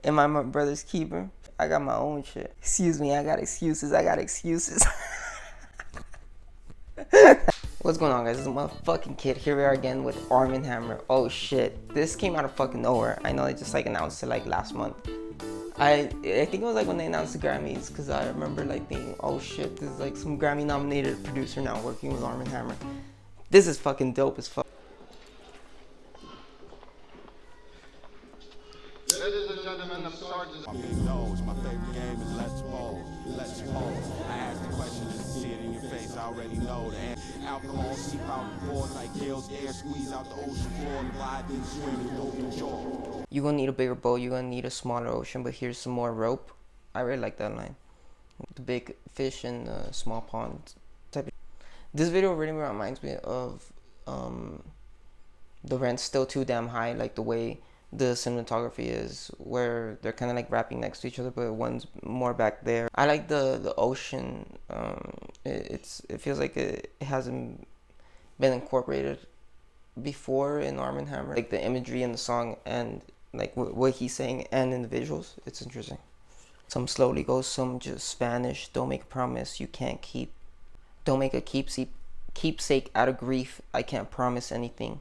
Am I my brother's keeper? I got my own shit. Excuse me, I got excuses. I got excuses. What's going on, guys? This is a motherfucking kid. Here we are again with Armand Hammer. Oh shit, this came out of fucking nowhere. I know they just like announced it like last month. I think it was like when they announced the Grammys, because I remember like thinking, oh shit, this is like some Grammy nominated producer now working with Armand Hammer. This is fucking dope as fuck. Ladies and gentlemen, I'm Sergeant. My favorite game is Let's Pose. Let's Pose. I ask the question just to see it in your face. I already know the answer. Alcohol seep out the pores like gills, air squeeze out the ocean floor, and glide in swim with open jaw. You're gonna need a bigger boat, you're gonna need a smaller ocean, but here's some more rope. I really like that line. The big fish in the small pond type of. This video really reminds me of The Rent's Still Too Damn High, like the way the cinematography is, where they're kind of like rapping next to each other, but one's more back there. I like the ocean. It feels like it hasn't been incorporated before in Armand Hammer, like the imagery in the song and like what he's saying and in the visuals. It's interesting. Some slowly goes, some just vanish. Don't make a promise you can't keep. Don't make a keepsake out of grief. I can't promise anything.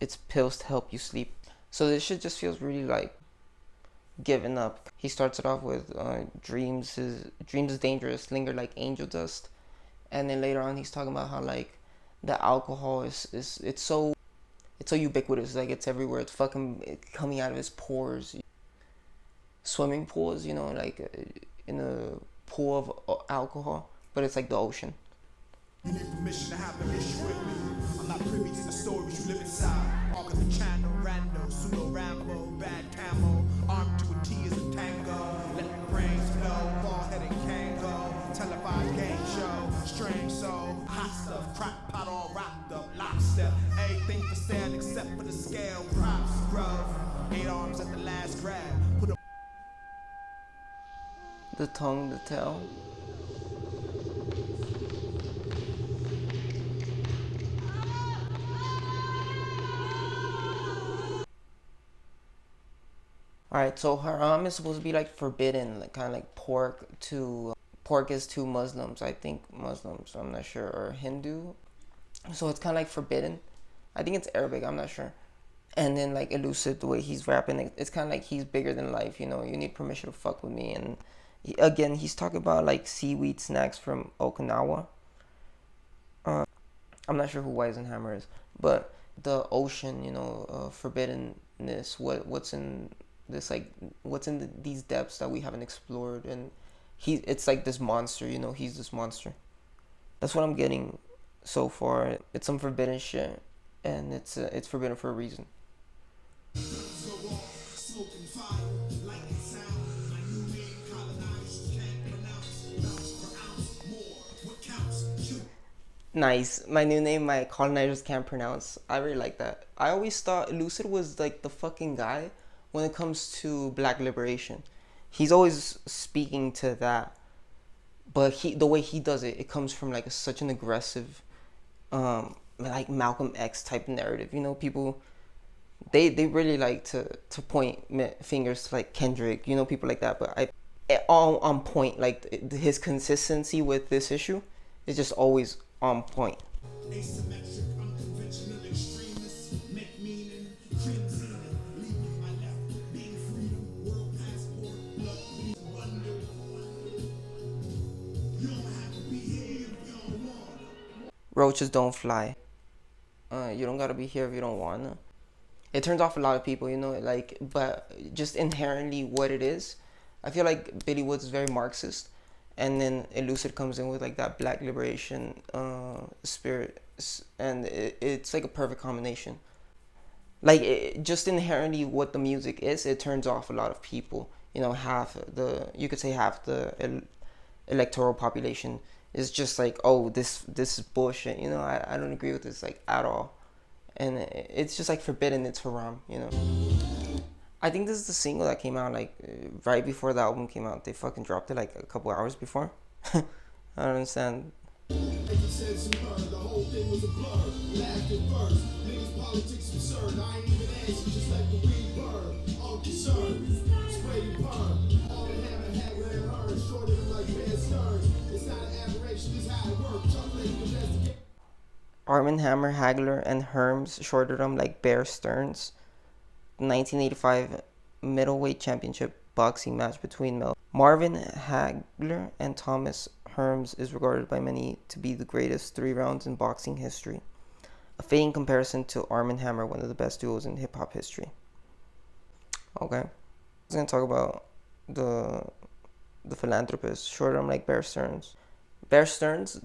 It's pills to help you sleep. So this shit just feels really like giving up. He starts it off with dreams is dangerous, linger like angel dust, and then later on he's talking about how like the alcohol is it's so ubiquitous, like it's everywhere. It's fucking coming out of his pores. Swimming pools, you know, like in a pool of alcohol, but it's like the ocean. You need permission to have an issue with me. I'm not privy to the stories you live inside. All of the channel, rando, pseudo Rambo, bad camo, armed to a T is a tango. Let the brains flow, ball headed Kango, televised game show, strange soul, hot stuff, crack pot all wrapped up, lockstep, everything for sale except for the scale, props, growth, 8 arms at the last grab. Put a The tongue to tell. Alright, so haram is supposed to be like forbidden, like kind of like pork is to Muslims, I think Muslims, I'm not sure, or Hindu. So it's kind of like forbidden. I think it's Arabic, I'm not sure. And then like elusive, the way he's rapping, it's kind of like he's bigger than life, you know, you need permission to fuck with me. And again, he's talking about like seaweed snacks from Okinawa. I'm not sure who Weisenhammer is, but the ocean, you know, forbiddenness, what's in this, like what's in these depths that we haven't explored, and it's like this monster, you know, he's this monster. That's what I'm getting so far. It's some forbidden shit, and it's forbidden for a reason. Nice. My new name, my colonizers can't pronounce. I really like that. I always thought Lucid was like the fucking guy when it comes to black liberation. He's always speaking to that, but the way he does it, it comes from like such an aggressive, like Malcolm X type narrative. You know, people, they really like to point fingers to like Kendrick, you know, people like that. But all on point. Like his consistency with this issue is just always on point. asymmetric, unconventional extremists make meaning, crimson, leaving my left, being freedom, world passport, blood, please wonder. You don't have to be here if you don't want. Roaches don't fly. You don't gotta be here if you don't wanna. It turns off a lot of people, you know, like, but just inherently what it is, I feel like Billy Woods is very Marxist, and then Elucid comes in with like that black liberation spirit, and it's like a perfect combination. Like just inherently what the music is, it turns off a lot of people. You know, you could say half the electoral population is just like, oh, this is bullshit. You know, I don't agree with this like at all, and it's just like forbidden. It's haram. You know. I think this is the single that came out like right before the album came out. They fucking dropped it like a couple hours before. I don't understand. The whole thing was a blur. Last and first, niggas politics absurd. I ain't even answer, just like the rebirth. All concerned. Armand Hammer, Hagler, and Herms shorted him like Bear Stearns. 1985 middleweight championship boxing match between Marvin Hagler and Thomas Herms is regarded by many to be the greatest 3 rounds in boxing history. A fitting comparison to Armand Hammer, one of the best duos in hip-hop history. Okay. I was going to talk about the philanthropist, short arm like Bear Stearns. Bear Stearns,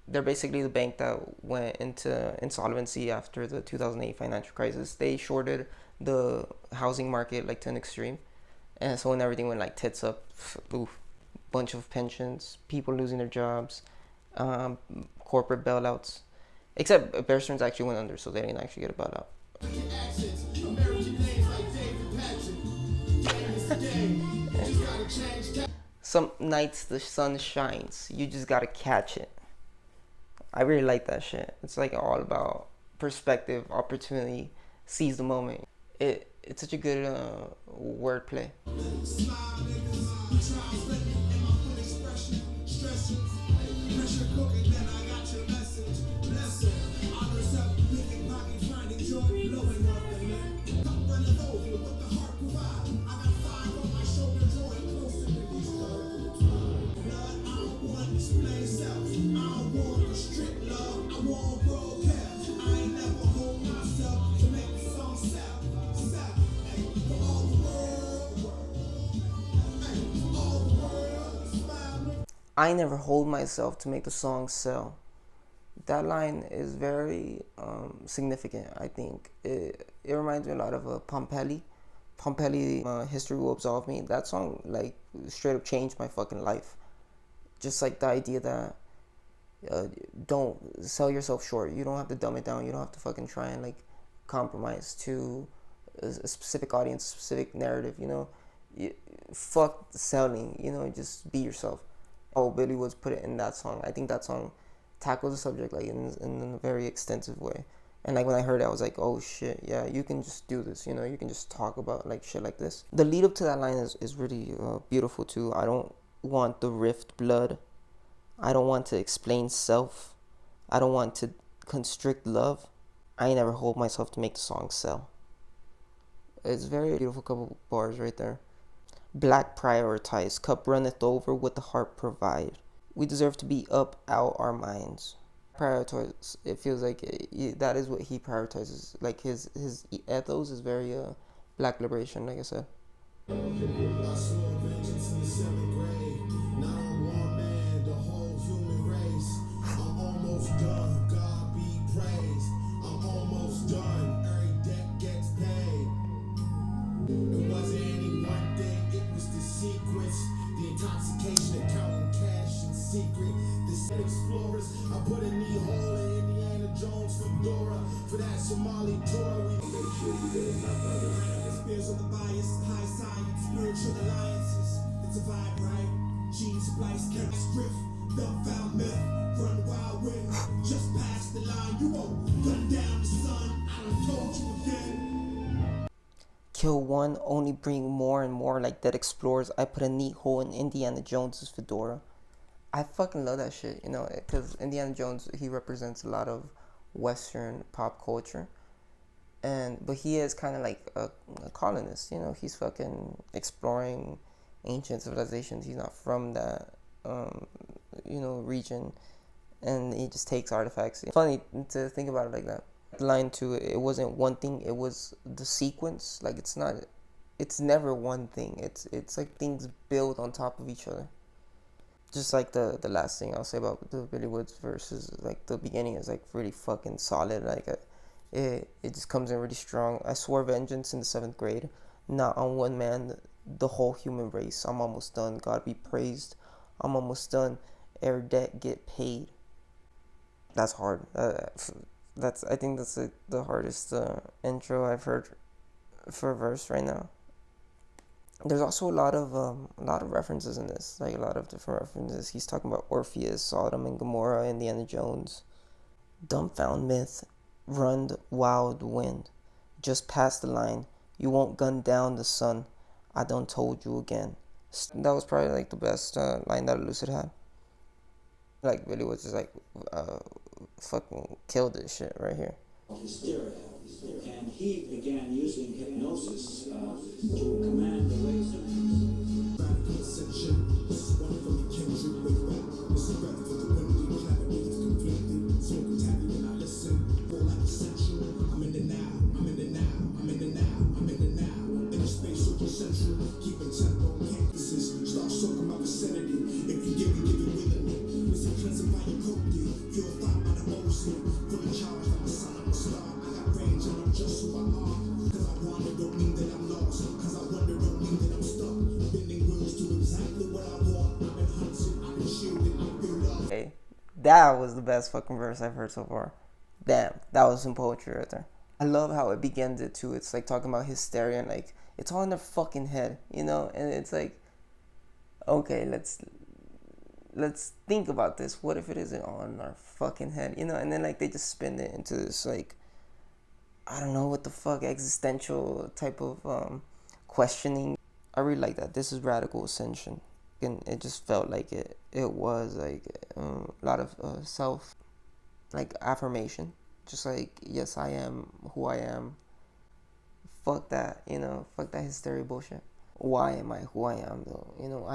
they're basically the bank that went into insolvency after the 2008 financial crisis. They shorted the housing market like to an extreme. And so when everything went like tits up, oof, bunch of pensions, people losing their jobs, corporate bailouts. Except Bear Stearns actually went under, so they didn't actually get a bailout. Some nights the sun shines, you just gotta catch it. I really like that shit. It's like all about perspective, opportunity, seize the moment. It's such a good wordplay. I never hold myself to make the song sell. That line is very significant, I think. It reminds me a lot of Pompelli. Pompelli, History Will Absolve Me. That song, like, straight up changed my fucking life. Just like the idea that don't sell yourself short. You don't have to dumb it down. You don't have to fucking try and, like, compromise to a specific audience, specific narrative, you know. Fuck selling, you know, just be yourself. Oh, Billy Woods put it in that song. I think that song tackles the subject like in a very extensive way. And like when I heard it, I was like, oh shit, yeah, you can just do this, you know, you can just talk about like shit like this. The lead up to that line is really beautiful too. I don't want the rift blood. I don't want to explain self. I don't want to constrict love. I never hold myself to make the song sell. It's a very beautiful couple bars right there. Black prioritize, cup runneth over, with the heart provide. We deserve to be up out our minds. Prioritize, it feels like that is what he prioritizes. Like his ethos is very black liberation, like I said. Explorers, I put a knee hole in Indiana Jones fedora for that Somali tour. We make sure you get enough of it. Spears of the bias, high science, spiritual alliances. It's a vibe, right? Gene splice, camp script, dumbfound myth, run wild wind. Just past the line, you won't gun down the sun. I done told you again. Kill one, only bring more and more like dead explorers. I put a neat hole in Indiana Jones's fedora. I fucking love that shit, you know, because Indiana Jones, he represents a lot of Western pop culture, but he is kind of like a colonist, you know. He's fucking exploring ancient civilizations. He's not from that, you know, region, and he just takes artifacts. It's funny to think about it like that. Line two, it wasn't one thing, it was the sequence. Like it's never one thing. It's like things build on top of each other. Just like the last thing I'll say about the Billy Woods verses, like the beginning is like really fucking solid. Like it just comes in really strong. I swore vengeance in the 7th grade, not on one man, the whole human race. I'm almost done. God be praised. I'm almost done. Ere debt get paid. That's hard. I think that's like the hardest intro I've heard for a verse right now. There's also a lot of references in this, like a lot of different references. He's talking about Orpheus, Sodom and Gomorrah, Indiana Jones, dumbfound myth, run wild wind, just past the line, you won't gun down the sun, I done told you again. That was probably like the best line that Lucid had. Like really was just like fucking killed this shit right here. Hysteria. And he began using hypnosis to command the ways of Hey, that was the best fucking verse I've heard so far. Damn, that was some poetry right there. I love how it begins it too. It's like talking about hysteria and like it's all in their fucking head, you know? And it's like, okay, let's think about this. What if it isn't all in our fucking head, you know? And then like they just spin it into this like, I don't know what the fuck, existential type of questioning. I really like that. This is radical ascension, and it just felt like it was like a lot of self like affirmation, just like, yes, I am who I am. Fuck that, you know, fuck that hysteria bullshit. Why am I who I am though? You know,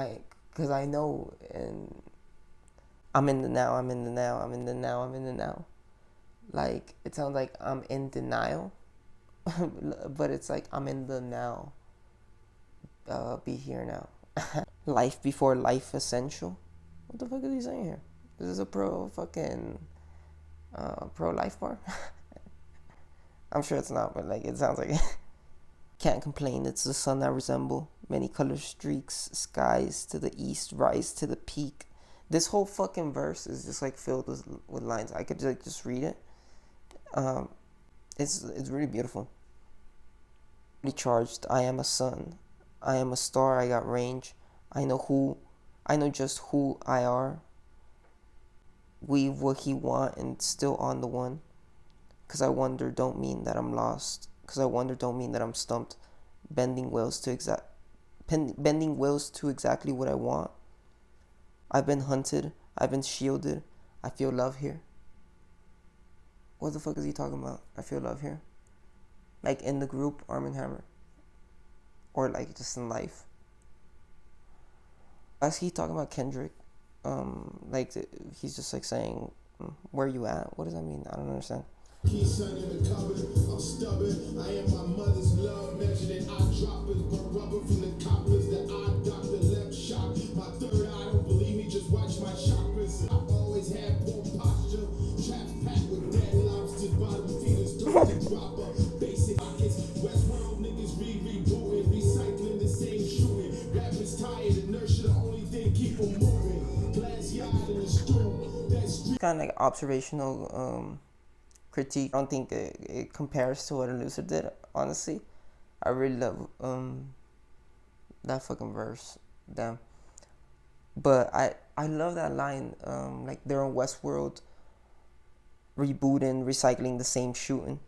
because I know, and I'm in the now, I'm in the now, I'm in the now, I'm in the now. Like, it sounds like I'm in denial, but it's like I'm in the now. Be here now. Life before life essential. What the fuck is he saying here? This is a pro life bar. I'm sure it's not, but like it sounds like it. Can't complain. It's the sun I resemble. Many color streaks, skies to the east, rise to the peak. This whole fucking verse is just like filled with lines. I could like just read it. It's really beautiful. Charged. I am a sun. I am a star. I got range. I know just who I are. Weave what he want and still on the one. Cause I wonder don't mean that I'm lost. Cause I wonder don't mean that I'm stumped. Bending wills to exactly what I want. I've been hunted. I've been shielded. I feel love here. What the fuck is he talking about? I feel love here. Like in the group Armand Hammer. Or like just in life. As he talking about Kendrick, like he's just like saying, where you at? What does that mean? I don't understand. He's son in the cupboard, I'm stubborn. I am my mother's love, measured in eyedroppers, burnt rubber from the coppers. The eye doctor left shot. My third eye don't believe me, just watch my chakras. I've always had poor posture, trap packed with dead lobsters, bottom feeders, dirty dropper, basic pockets. Westworld niggas rebooting, recycling the same shooting. Rappers tired, inertia the only thing keep them moving. Glass yard in the storm, that's kind of like observational critique. I don't think it compares to what Elucid did, honestly. I really love that fucking verse. Damn. But I love that line, like they're on Westworld rebooting, recycling the same shooting.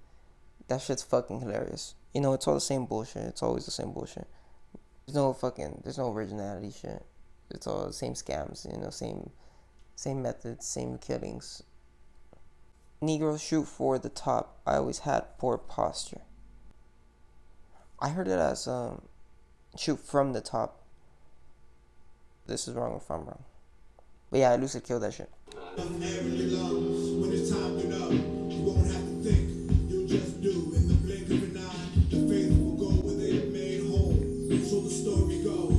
That shit's fucking hilarious. You know, it's all the same bullshit. It's always the same bullshit. There's no originality shit. It's all the same scams, you know, same methods, same killings. Negroes shoot for the top. I always had poor posture. I heard it as shoot from the top. This is wrong if I'm wrong. But yeah, Lucid killed that shit. when it's time to know, you won't have to think, you'll just do. In the blink of an eye, the faithful go where they are made whole. So the story goes.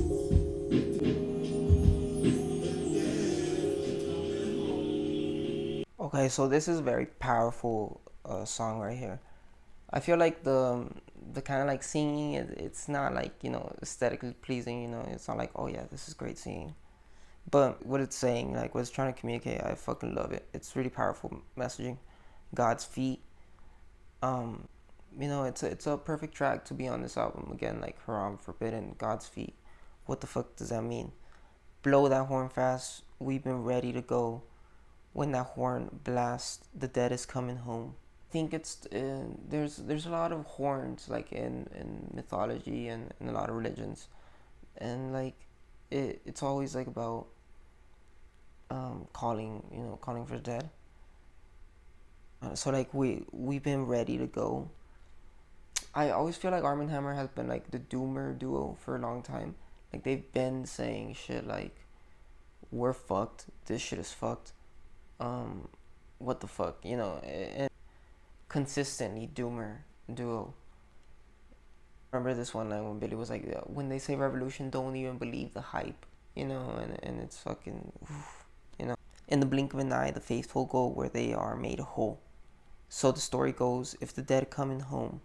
Okay, so this is a very powerful song right here. I feel like the kind of like singing, it's not like, you know, aesthetically pleasing, you know, it's not like, oh yeah, this is great singing. But what it's saying, like what it's trying to communicate, I fucking love it. It's really powerful messaging. God's feet. You know, it's a perfect track to be on this album. Again, like Haram, Forbidden, God's feet. What the fuck does that mean? Blow that horn fast. We've been ready to go. When that horn blasts, the dead is coming home. I think it's there's a lot of horns like in mythology and in a lot of religions, and like it's always like about calling for the dead. So like we've been ready to go. I always feel like Arm and Hammer has been like the doomer duo for a long time. Like they've been saying shit like, we're fucked, this shit is fucked, what the fuck, you know, and consistently doomer duo. Remember this one line when Billy was like, when they say revolution, don't even believe the hype, you know, and it's fucking, you know. In the blink of an eye, the faithful go where they are made whole. So the story goes, if the dead coming home,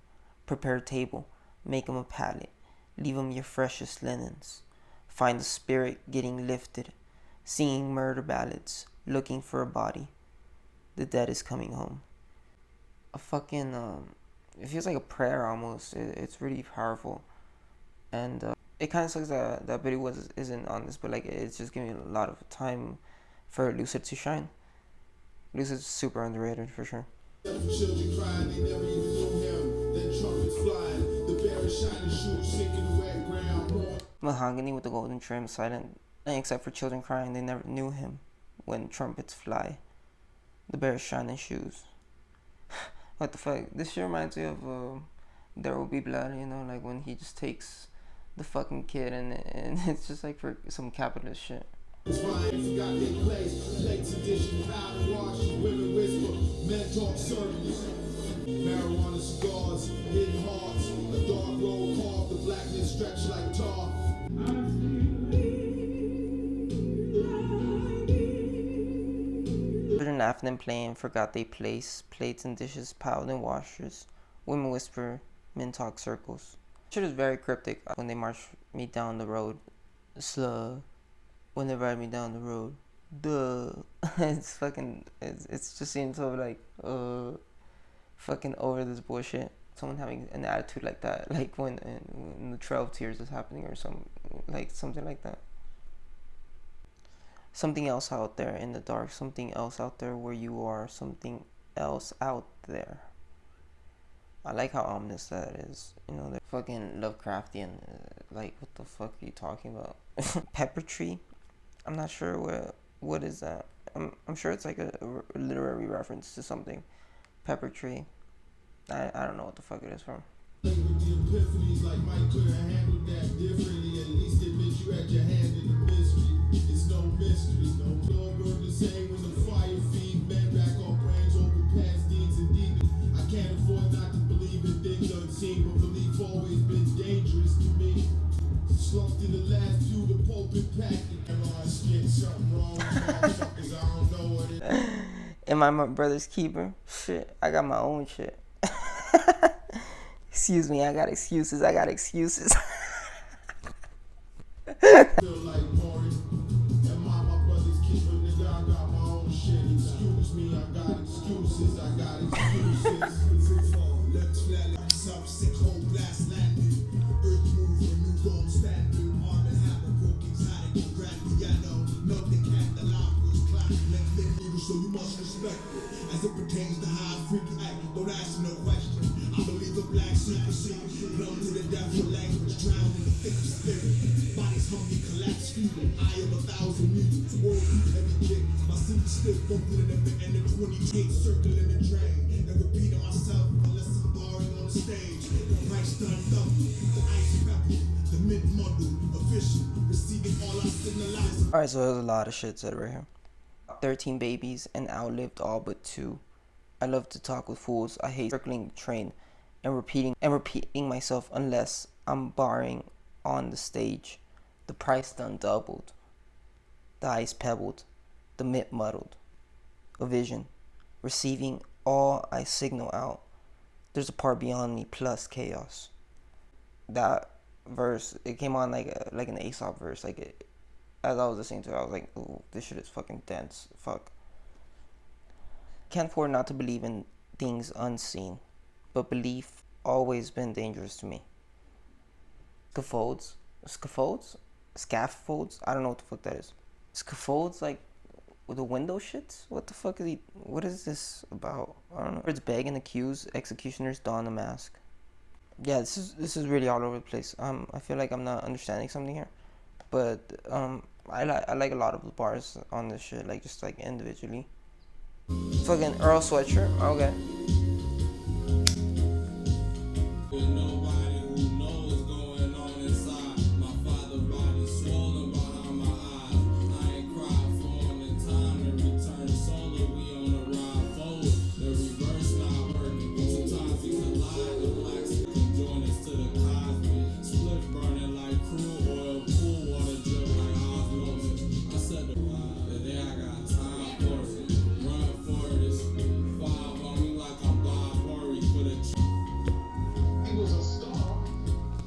prepare a table, make 'em a pallet, leave 'em your freshest linens. Find the spirit getting lifted, singing murder ballads, looking for a body. The dead is coming home. A fucking, it feels like a prayer almost. It's really powerful. And it kind of sucks that Billy isn't on this, but like it's just giving a lot of time for Lucid to shine. Lucid's super underrated for sure. Children crying, they never even knew him. Then trumpets flying, the bear shining shoes sinking the wet ground. Mahogany with the golden trim, silent, except for children crying, they never knew him. When trumpets fly, the bear's shining shoes. What the fuck? This shit reminds me of There Will Be Blood, you know, like when he just takes the fucking kid and it's just like for some capitalist shit. Forgot their place, plates and dishes, powder wash, women whisper, men talk service. Marijuana cigars, hidden hearts, a dark road carved, the blackness stretched like tar. Children laughing and playing, forgot they place, plates and dishes piled in washers. Women whisper, men talk circles. Shit is very cryptic. When they march me down the road, slug. When they ride me down the road, duh. It's fucking, it's just seems so like, fucking over this bullshit. Someone having an attitude like that, like when the Trail of Tears is happening or something like that. Something else out there in the dark, something else out there where you are, something else out there. I like how ominous that is. You know, they're fucking Lovecraftian. Like, what the fuck are you talking about? Pepper tree? I'm not sure what is that. I'm sure it's like a literary reference to something. Pepper tree. I don't know what the fuck it is from. With the epiphanies, like Mike could have handled that differently. At least admit you had your hand in the mystery. It's no mystery, no blood burn the same when the fire feed men back on brains over past deeds and demons. I can't afford not to believe in things unseen, but belief always been dangerous to me. Slumped in the last few, the pulpit packed. Am I getting something wrong with motherfuckers? I don't know what it is. Am I my brother's keeper? Shit, I got my own shit. Excuse me, I got excuses. Feel like Maury. Am I my brother's keeper? Nigga, I got my own shit. Excuse me, I got excuses. Let's flat like some sick hole blast landed. Earth move a new gold standard. Arm and Hammer broke exotic. Grand piano. Nothing candelabras. Clock left their needle, so you must respect it. As it pertains to how I freaking act, don't ask me no question. I believe the black secrecy. Numb to the death of language. Drowned in the thick of spirit. Bodies hungry, collapse feeble. I am 1,000 meters. World beat heavy kick. My seat stiff, bumping in the 28 circling the drain. And repeating myself unless I'm barring on the stage. The price done double. The ice pepper. The mid muddle. Official. Receiving all I signalize. Alright, so there's a lot of shit said right here. 13 babies and outlived all but 2. I love to talk with fools. I hate circling the train and repeating myself unless I'm barring on the stage. The price done doubled. The ice pebbled. The mid muddled. A vision. Receiving all I signal out. There's a part beyond me plus chaos. That verse, it came on like an Aesop verse. As I was listening to it, I was like, ooh, this shit is fucking dense. Fuck. Can't afford not to believe in things unseen, but belief always been dangerous to me. Scaffolds? Scaffolds? I don't know what the fuck that is. Scaffolds, like with the window shits? What the fuck what is this about? I don't know. It's begging, accused, executioners don a mask. Yeah, this is really all over the place. I feel like I'm not understanding something here, but I like a lot of the bars on this shit, like just like individually. Fucking Earl sweatshirt. Okay. There's nobody who knows what's going on inside. My father's body swollen behind my eyes. I ain't cried for him in time to return solar. We on the ride forward. The reverse not working. Sometimes we collide. The blacks can join us to the Cosby. Split burning like crude oil. Pool water drip like osmosis. I said today I got time for it. Run for this. Five on me like I'm Bob Murray for the. He was a star.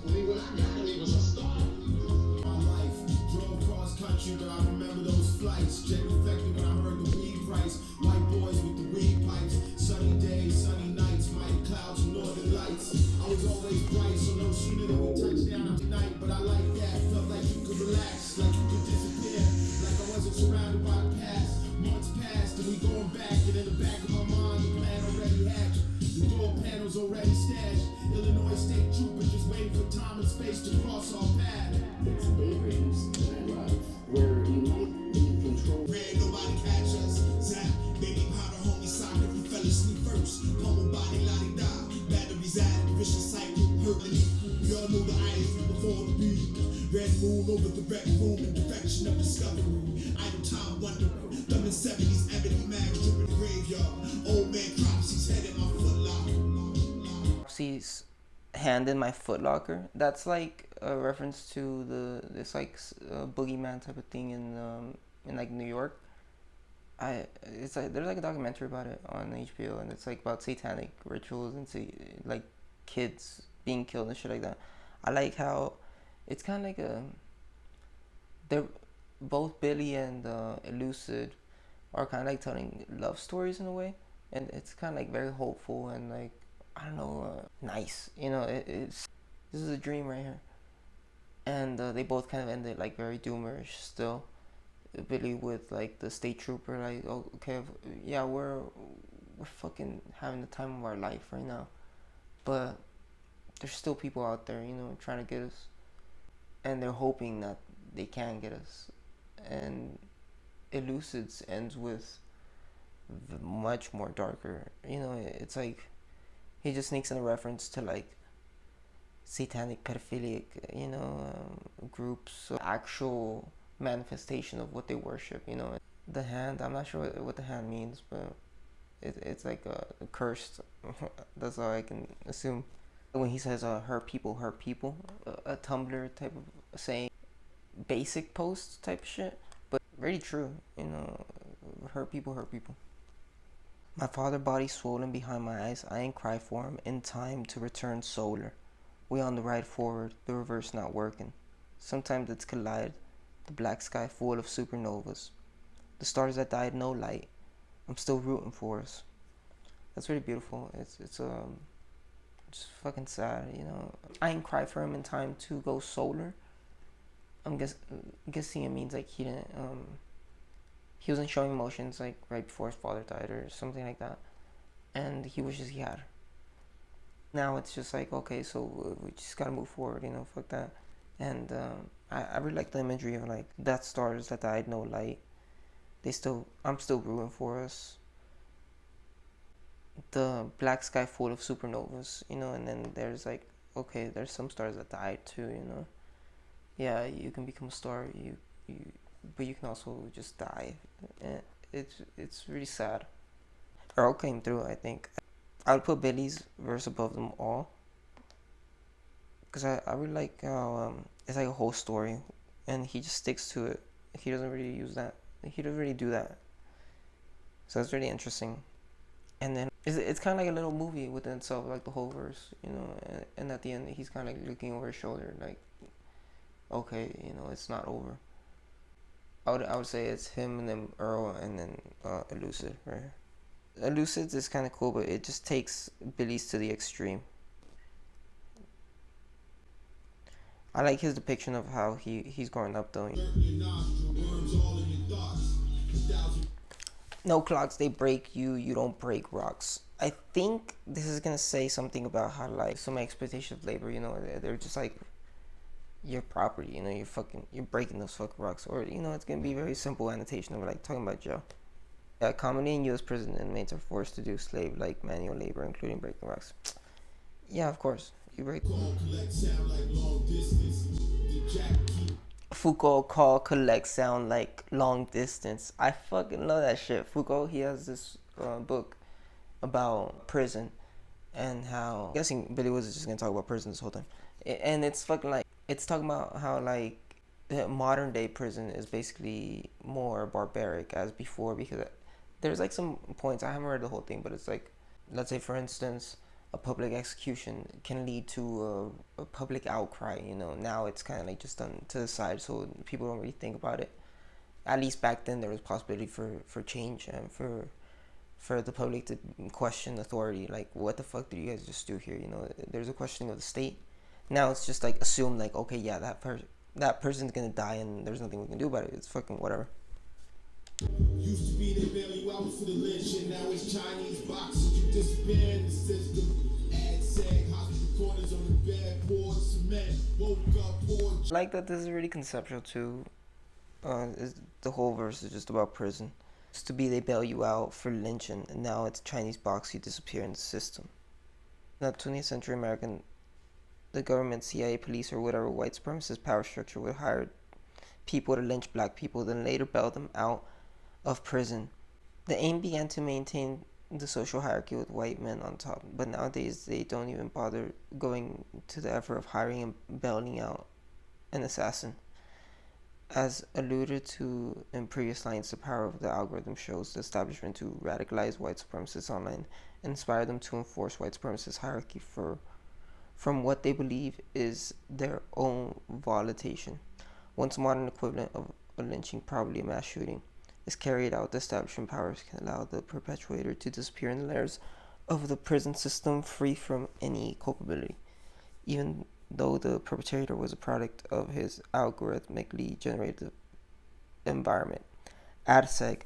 When I got him, he was a star. My life drove cross country, but I remember those flights. Jet infected when I heard the weed price. White boys with the weed pipes. Sunny days, sunny nights, mighty clouds and northern lights. I was always bright, so no sooner than we touched down tonight. But I like that, felt like you could relax, like you could disappear, like I wasn't surrounded by the past. Months passed and we going back, and in the back of my mind, the plan already hatched. The door panels already stashed. Illinois State Trooper just waiting for time and space to cross our path. It's daydreams that I love, where you might be controlled. Red, nobody catch us. Zap, baby powder, homie soccer, we fell asleep first. Pummel body, lottie da. Batteries added, vicious cycle, hurt the knee. We all know the ice before the beat. Red moon over the red room in direction of discovery. Idle time wondering. Thumbing 70s, ebony mag dripping graveyard. Old man crops, he's head in my footlocker. He's hand in my footlocker. That's like a reference to this like boogeyman type of thing in like New York. It's like there's like a documentary about it on HBO, and it's like about satanic rituals and like kids being killed and shit like that. I like how it's kind of like they're both Billy and Elucid are kind of like telling love stories in a way, and it's kind of like very hopeful and like, I don't know, nice. You know, it's this is a dream right here, and they both kind of ended like very doomerish still. Billy with like the state trooper, like, oh, okay, yeah, we're fucking having the time of our life right now, but there's still people out there, you know, trying to get us, and they're hoping that they can get us. And Elucid's ends with much more darker, you know. It's like he just sneaks in a reference to like satanic pedophilic, you know, groups, actual manifestation of what they worship, you know. The hand, I'm not sure what the hand means, but it's like cursed. That's all I can assume. When he says her people, a Tumblr type of saying, basic post type shit, but very true, you know. Her people. My father body swollen behind my eyes. I ain't cry for him in time to return solar. We on the ride forward, the reverse not working. Sometimes it's collide, the black sky full of supernovas. The stars that died no light. I'm still rooting for us. That's really beautiful. It's fucking sad, you know. I ain't cry for him in time to go solar. I'm guessing it means like he didn't he wasn't showing emotions like right before his father died or something like that, and he wishes he had. Now it's just like, okay, so we just gotta move forward, you know, fuck that. And I really like the imagery of like that stars that died no light. I'm still rooting for us. The black sky full of supernovas, you know, and then there's like, okay, there's some stars that died too, you know. Yeah, you can become a star, but you can also just die. And it's really sad. Earl came through, I think. I would put Billy's verse above them all, because I really like how it's like a whole story, and he just sticks to it. He doesn't really use that. He doesn't really do that. So it's really interesting. And then it's kind of like a little movie within itself, like the whole verse, you know. And at the end, he's kind of like looking over his shoulder, like, okay, you know, it's not over. I would say it's him and then Earl and then Elucid, right? Elucid is kind of cool, but it just takes Billy's to the extreme. I like his depiction of how he's growing up though. No clocks, they break you, you don't break rocks. I think this is gonna say something about how like some exploitation of labor, you know, they're just like your property, you know, you're breaking those fucking rocks, or you know, it's gonna be a very simple annotation of like talking about Joe. Yeah, commonly in U.S. prison, inmates are forced to do slave-like manual labor, including breaking rocks. Yeah, of course. You break. Foucault call collect sound like long distance. I fucking love that shit. Foucault, he has this book about prison and how, I'm guessing Billy was just gonna talk about prison this whole time, and it's fucking like, it's talking about how like the modern day prison is basically more barbaric as before, because there's like some points, I haven't read the whole thing, but it's like, let's say for instance, a public execution can lead to a public outcry. Now it's kind of like just done to the side, so people don't really think about it. At least back then there was possibility for change and for the public to question authority, like, what the fuck did you guys just do here? There's a questioning of the state. Now it's just like assume like, okay, yeah, that person's gonna die and there's nothing we can do about it. It's fucking whatever. Used to be they bail you out for the lynch, and now it's Chinese boxes. You disappear in the system. Ad sag, hospital corners on the bed, poured cement, woke up, poured. I like that this is really conceptual too. The whole verse is just about prison. Used to be they bail you out for lynching, and now it's Chinese box, you disappear in the system. In the 20th century American, the government, CIA, police, or whatever white supremacist power structure would hire people to lynch black people, then later bail them out of prison. The aim began to maintain the social hierarchy with white men on top, but nowadays they don't even bother going to the effort of hiring and bailing out an assassin. As alluded to in previous lines, the power of the algorithm shows the establishment to radicalize white supremacists online and inspire them to enforce white supremacist hierarchy from what they believe is their own volitation. Once modern equivalent of a lynching, probably a mass shooting, is carried out, the establishment powers can allow the perpetrator to disappear in the layers of the prison system free from any culpability, even though the perpetrator was a product of his algorithmically generated environment. ADSEG,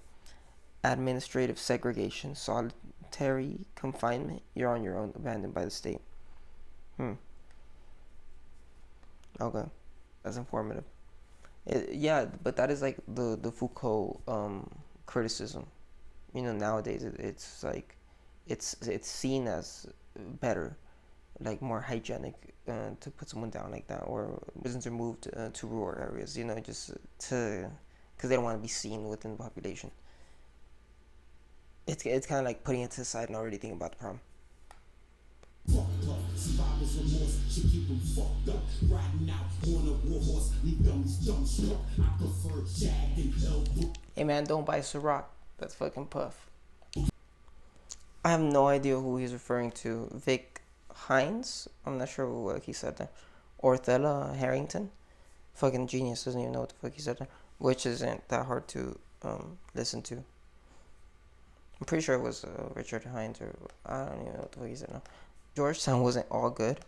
administrative segregation, solitary confinement, you're on your own, abandoned by the state. Okay, that's informative. Yeah, but that is like the Foucault criticism. Nowadays it's like it's seen as better, like more hygienic, to put someone down like that, or prisons are moved to rural areas, just to, because they don't want to be seen within the population. It's kind of like putting it to the side and already thinking about the problem. Survivor's remorse should keep them fucked up. Riding out on a war horse, leave them dumbstruck. I prefer Jack and Elbow. Hey man, don't buy Ciroc. That's fucking Puff. I have no idea who he's referring to. Vic Hines? I'm not sure what he said there. Orthella Harrington? Fucking genius, doesn't even know what the fuck he said there. Which isn't that hard to listen to. I'm pretty sure it was Richard Hines, or I don't even know what the fuck he said now. Georgetown wasn't all good.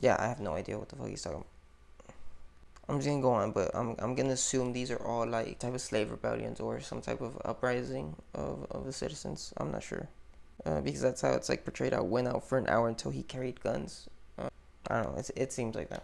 Yeah, I have no idea what the fuck he's talking about. I'm just gonna go on, but I'm gonna assume these are all like type of slave rebellions or some type of uprising of the citizens. I'm not sure, because that's how it's like portrayed. I went out for an hour until he carried guns. I don't know. It seems like that.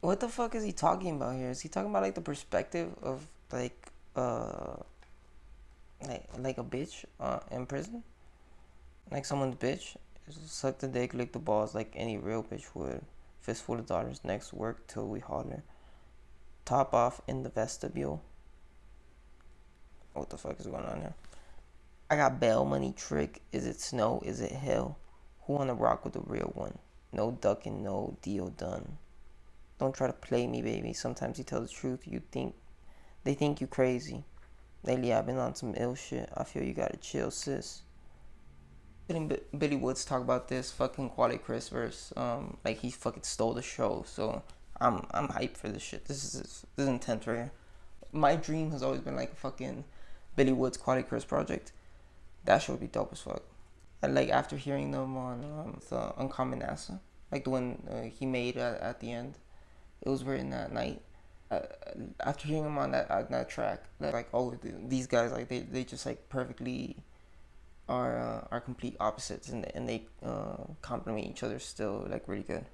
What the fuck is he talking about here? Is he talking about like the perspective of like a bitch in prison? Like someone's bitch? Suck the dick, lick the balls like any real bitch would. Fistful of dollars, next work till we holler. Top off in the vestibule. What the fuck is going on here? I got bail money trick. Is it snow? Is it hell? Who wanna rock with the real one? No ducking, no deal done. Don't try to play me, baby. Sometimes you tell the truth. They think you crazy. Lately I've been on some ill shit. I feel you gotta chill, sis. Billy Woods talk about this fucking Quality Chris verse. Like he fucking stole the show. So I'm hyped for this shit. This is intense right here. My dream has always been like a fucking Billy Woods Quality Chris project. That shit would be dope as fuck. And like after hearing them on the Uncommon NASA, like the one he made at the end. It was written that night. After hearing him on that track, like, oh, these guys, like, they just like perfectly are complete opposites, and they complement each other still, like, really good.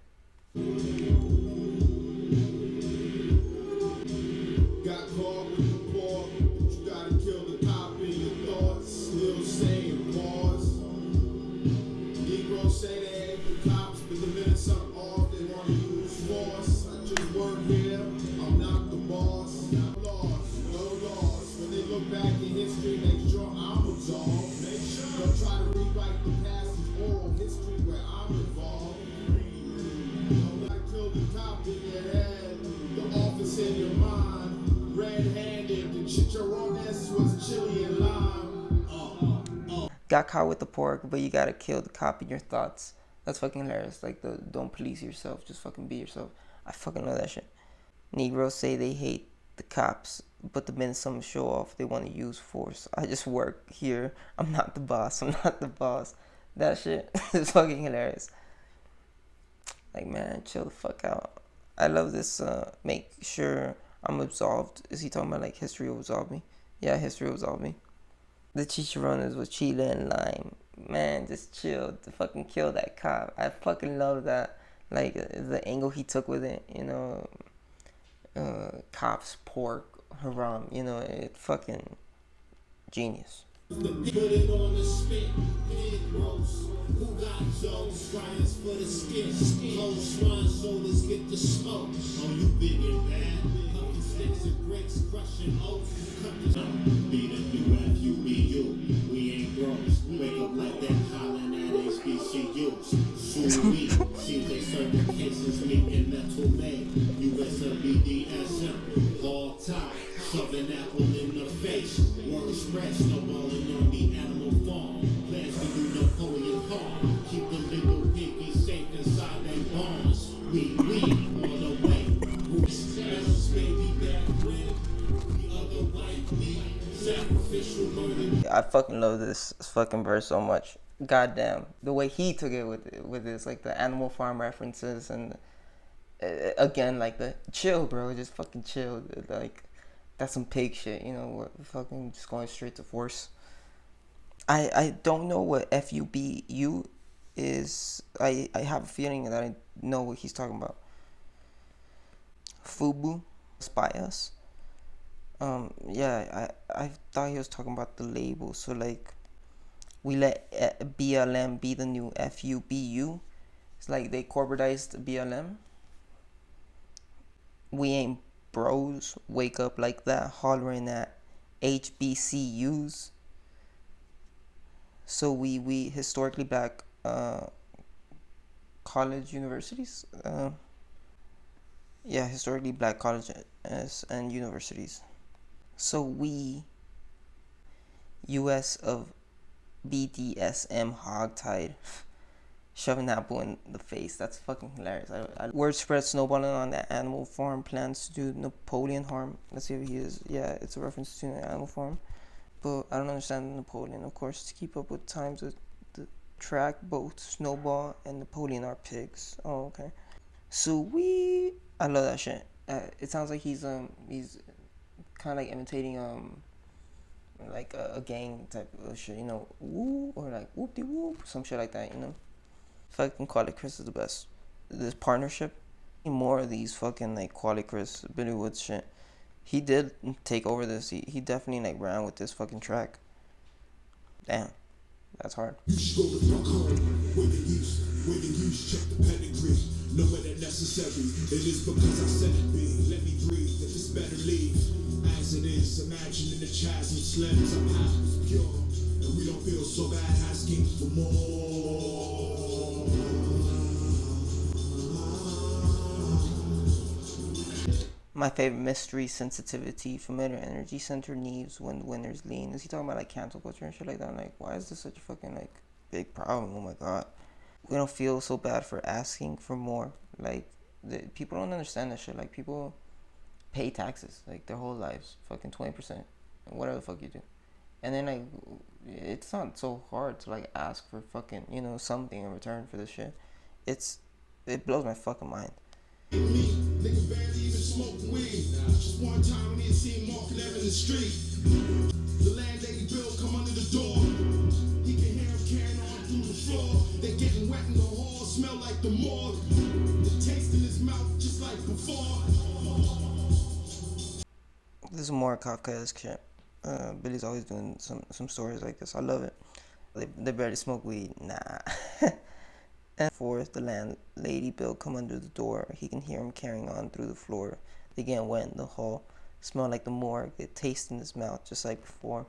Got caught with the pork, but you gotta kill the cop in your thoughts. Still saying pause. Negroes say they hate the cops, but the minute something off, they wanna use force. I just work here, I'm not the boss. I'm lost, no loss. When they look back in history, make sure I'm absolved. Don't try to rewrite the past, it's oral history where I'm involved. Don't let kill the cop in your head, the office in your mind. Red-handed, the chicharrones was chili and lime. Got caught with the pork, but you gotta kill the cop in your thoughts. That's fucking hilarious. Like, the don't police yourself, just fucking be yourself. I fucking love that shit. Negroes say they hate the cops, but the minute some show off, they want to use force. I just work here. I'm not the boss. I'm not the boss. That shit is fucking hilarious. Like, man, chill the fuck out. I love this. Make sure I'm absolved. Is he talking about, like, history will absolve me? Yeah, history will absolve me. The chicharrones with chile and lime. Man, just chill. To fucking kill that cop. I fucking love that. Like, the angle he took with it, you know. Cops, pork, Haram, you know, it fucking genius. Put it on the spit, pig roast. Who got jokes? Riots for the skin. Close run, shoulders get the smoke. Oh, you big and bad. Puffin' sticks and bricks, crushing oats. Be the new FUBU. We ain't bros. Wake up like that, hollin' at HBCUs. Sue me. Seems they serving cases, making metal made. USLBDSM. All top. Shoving apple in the face. Word express, no balling on the animal farm. Plans to do Napoleon harm. Keep the little piggies safe inside their barns. We on the way. Who spells, baby, back rib. The other white meat. Sacrificial murder. I fucking love this fucking verse so much. Goddamn. The way he took it with this, like, the Animal Farm references, and again, like, the chill, bro. Just fucking chill. Like, that's some pig shit, you know. We're fucking just going straight to force. I don't know what FUBU is. I have a feeling that I know what he's talking about. Fubu, spy us. Yeah, I thought he was talking about the label. So, like, we let BLM be the new FUBU. It's like they corporatized BLM. We ain't bros. Wake up like that, hollering at HBCUs. So we historically black college universities. Yeah, historically black colleges and universities. So we US of BDSM hogtied. Shoving that boy in the face. That's fucking hilarious. Word spread snowballing on that Animal Farm plans to do Napoleon harm. Let's see if he is. Yeah, it's a reference to an Animal Farm. But I don't understand Napoleon. Of course, to keep up with times of the track, both Snowball and Napoleon are pigs. Oh, okay. So I love that shit. It sounds like he's kind of like imitating like a gang type of shit, you know, woo, or like whoop de whoop, some shit like that, you know. Fucking Quality Chris is the best. This partnership, more of these fucking like Quality Chris, Billy Woods shit. He did take over this. He definitely like ran with this fucking track. Damn, that's hard. You should go the fuck home. Where the use, check the pedigree. Know when they're necessary. It is because I said it be. Let me breathe. If it's better leave as it is. Imagining the chasm slims. I'm half pure, and we don't feel so bad asking for more. My favorite mystery, sensitivity, familiar energy center needs when there's lean. Is he talking about like cancel culture and shit like that? I'm like, why is this such a fucking like big problem? Oh my god. We don't feel so bad for asking for more. Like, people don't understand that shit. Like, people pay taxes like their whole lives, fucking 20%, whatever the fuck you do. And then like, it's not so hard to like ask for fucking, you know, something in return for this shit. It blows my fucking mind. Nigga barely even smoke weed. Just one time when he seen walking out in the street. The landlady bill come under the door. He can hear him carrying on through the floor. They getting wet in the hall, smell like the morgue. The taste in his mouth just like before. This is more Kafkaesque shit. Billy's always doing some stories like this. I love it. They barely smoke weed. Nah. And fourth, the landlady bill come under the door. He can hear him carrying on through the floor. They getting wet in the hall. Smell like the morgue. They taste in his mouth just like before.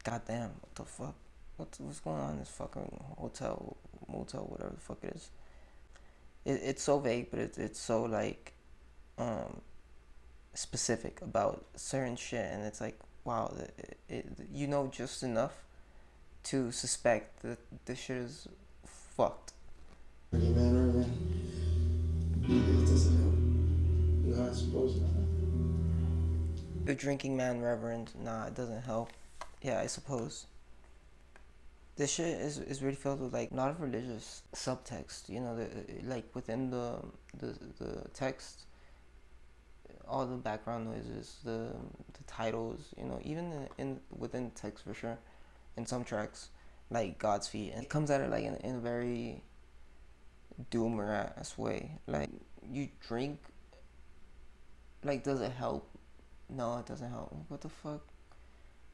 Goddamn, what the fuck? What's going on in this fucking hotel, motel, whatever the fuck it is? It's so vague, but it's so like specific about certain shit, and it's like, wow, you know just enough to suspect that this shit is fucked. Man, it doesn't help. You're not supposed to. The drinking man reverend, nah, it doesn't help. Yeah, I suppose. This shit is really filled with like a lot of religious subtext, you know, like within the text, all the background noises, the titles, you know, even in within the text for sure, in some tracks, like God's Feet, and it comes at it like in a very doomer ass way. Like, you drink, like, does it help? No, it doesn't help. What the fuck?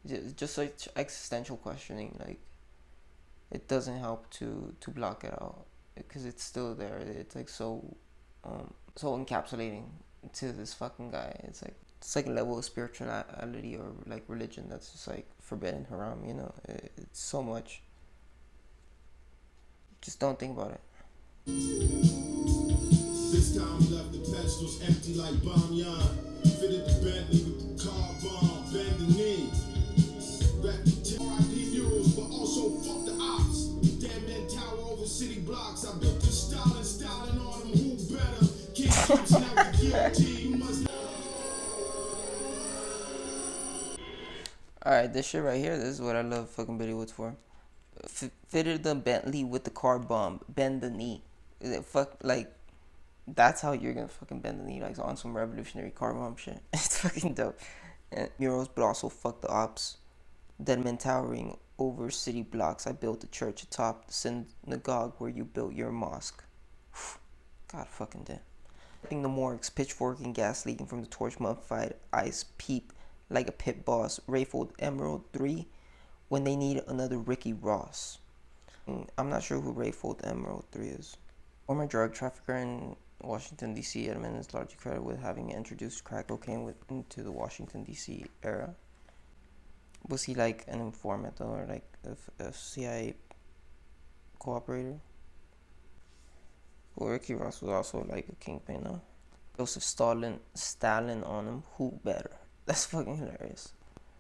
Just such existential questioning, like, it doesn't help to block it out, because it's still there. It's like so encapsulating to this fucking guy. It's like a level of spirituality or like religion that's just like forbidden, haram, you know. It's so much. Just don't think about it. This time we left the pedestals empty like Banyan. Fitted the Bentley with the car bomb, bend the knee. Back to RIP euros, but also fuck the ops. Damn man tower over city blocks. I built this styling on them. Who better? King James now the guillotine. You must. Alright, this shit right here, this is what I love fucking Billy Woods for. Fitted the Bentley with the car bomb, bend the knee. Fuck, like, that's how you're gonna fucking bend the knee, like on some revolutionary car bomb shit. It's fucking dope. And murals, but also fuck the ops. Dead men towering over city blocks. I built a church atop the synagogue where you built your mosque. God fucking damn. I think the morgues, pitchforking, gas leaking from the torch, mummified eyes peep like a pit boss. Rayfold Emerald 3 when they need another Ricky Ross. I'm not sure who Rayfold Emerald 3 is. Former drug trafficker in Washington, D.C., Edmund is largely credited with having introduced crack cocaine into the Washington, D.C. era. Was he like an informant though, or like a CIA cooperator? Well, Ricky Ross was also like a kingpin though. Joseph Stalin on him. Who better? That's fucking hilarious.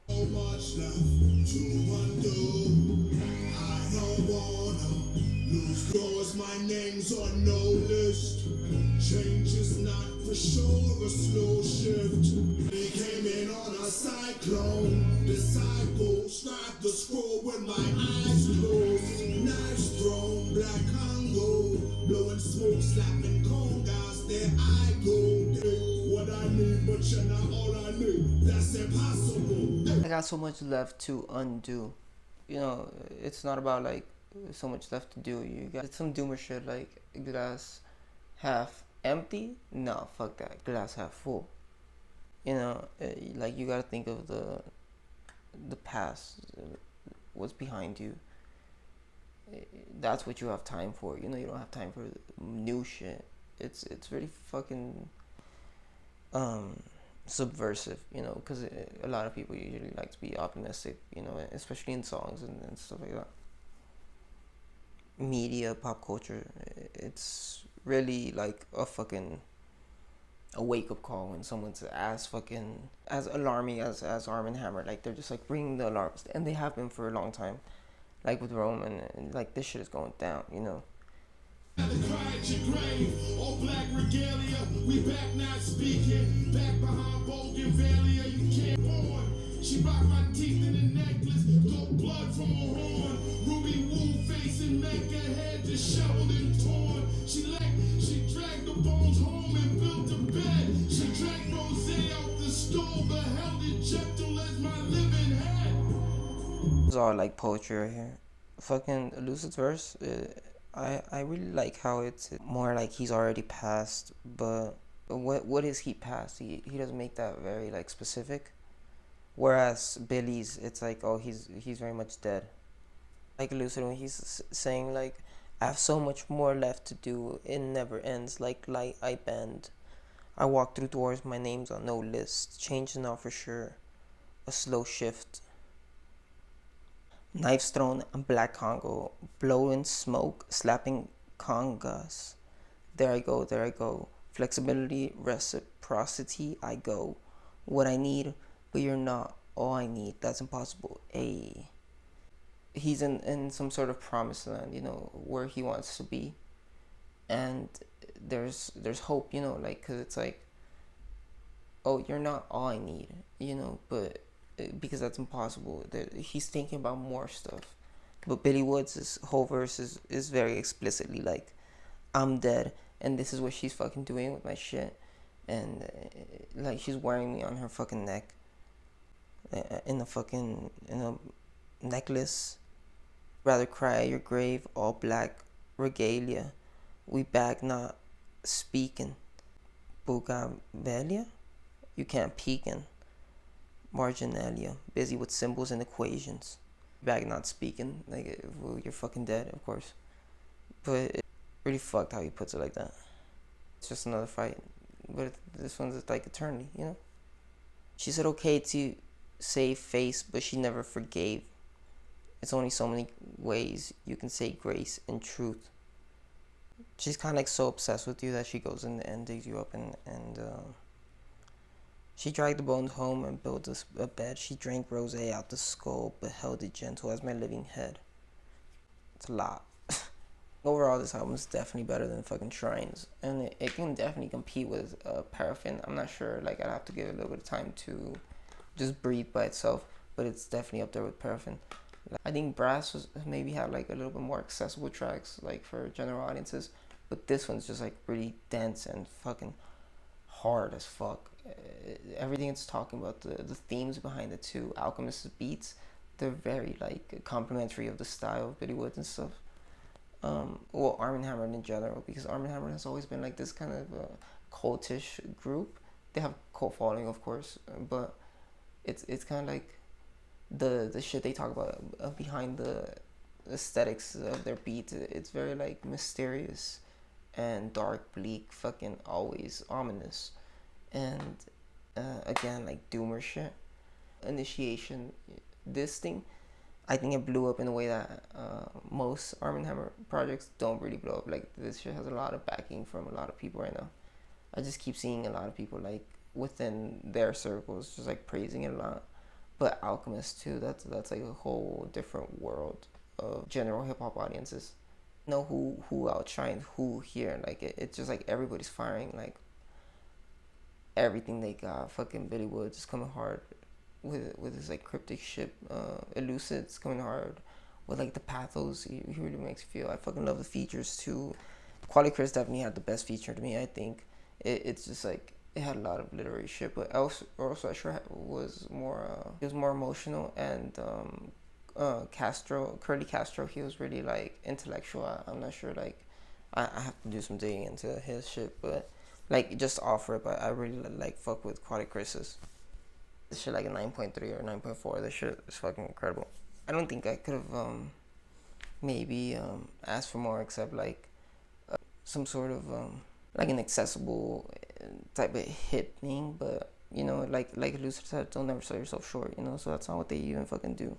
So much left to undo. I don't wanna lose yours. My name's on no list. Change is not for sure a slow shift. He came in on a cyclone. Disciple, scribe the scroll with my eyes closed. Knives thrown, black Congo. Blowing smoke, slapping congas. There I go. What I need, but you're not all I need. That's impossible. I got so much left to undo. You know, it's not about like so much left to do. You got some doomer shit like glass half empty. No, fuck that. Glass half full. You know, like you gotta think of the past, what's behind you. That's what you have time for. You know, you don't have time for new shit. It's really fucking subversive, you know, because a lot of people usually like to be optimistic, you know, especially in songs and stuff like that. Media, pop culture, it's really like a wake-up call when someone's as alarming as Armand Hammer. Like, they're just like bringing the alarms, and they have been for a long time, like with Rome, and like this shit is going down, you know. All black regalia, we back not speaking. Back behind Bougainvillea, you can't mourn. She rocked my teeth in a necklace, got blood from her horn. Ruby woo face and Mecca head disheveled and torn. She dragged the bones home and built a bed. She all like poetry right here. Fucking Lucid's verse, I really like how it's more like he's already passed, but what is he past? He doesn't make that very like specific. Whereas Billy's, it's like, oh, he's very much dead. Like Lucid when he's saying like, I have so much more left to do. It never ends. Like light I bend. I walk through doors. My name's on no list. Change now for sure. A slow shift. Knives thrown on Black Congo. Blowing smoke. Slapping congas. There I go. There I go. Flexibility, reciprocity. I go. What I need, but you're not all I need. That's impossible. He's in some sort of promised land, where he wants to be, and there's hope, like, because it's like, oh, you're not all I need, but because that's impossible. He's thinking about more stuff, but Billy Woods' whole verse is very explicitly like, I'm dead, and this is what she's fucking doing with my shit, and like she's wearing me on her fucking neck, in a necklace. Rather cry at your grave, all black regalia. We back not speaking. Bougainvillea? You can't peekin'. Marginalia, busy with symbols and equations. Back not speaking, like, well, you're fucking dead, of course. But it's really fucked how he puts it like that. It's just another fight. But this one's like eternity, She said okay to save face, but she never forgave. It's only so many ways you can say grace and truth. She's kind of like so obsessed with you that she goes in and digs you up and she dragged the bones home and built a bed. She drank rosé out the skull but held it gentle as my living head. It's a lot. Overall, this album is definitely better than fucking Shrines, and it can definitely compete with Paraffin. I'm not sure, like, I'd have to give it a little bit of time to just breathe by itself, but it's definitely up there with Paraffin. I think Brass maybe had like a little bit more accessible tracks like for general audiences, but this one's just like really dense and fucking hard as fuck. Everything it's talking about, the themes behind it too, Alchemist's beats, they're very like complimentary of the style of Billy Woods and stuff. Well, Armand Hammer in general, because Armand Hammer has always been like this kind of cultish group. They have cult following, of course, but it's kind of like the shit they talk about behind the aesthetics of their beats. It's very like mysterious and dark, bleak, fucking always ominous, and again like doomer shit. Initiation, this thing, I think it blew up in a way that most Armand Hammer projects don't really blow up. Like this shit has a lot of backing from a lot of people right now. I just keep seeing a lot of people like within their circles just like praising it a lot. But Alchemist too, that's like a whole different world of general hip hop audiences. Know who outshined who here. Like it's just like everybody's firing like everything they got. Fucking Billy Woods is coming hard with his like cryptic shit. Elucid's coming hard with like the pathos. He really makes you feel. I fucking love the features too. Quality Chris definitely had the best feature to me. I think it's just like. It had a lot of literary shit, but also was more. He was more emotional, and Curly Castro, he was really like intellectual. I'm not sure. Like, I have to do some digging into his shit, but like just offer it. But I really like fuck with Quality Chris's. This shit like a 9.3 or 9.4. This shit is fucking incredible. I don't think I could have maybe asked for more, except like some sort of like an accessible type of hit thing, but like Lucid said, don't never sell yourself short, so that's not what they even fucking do.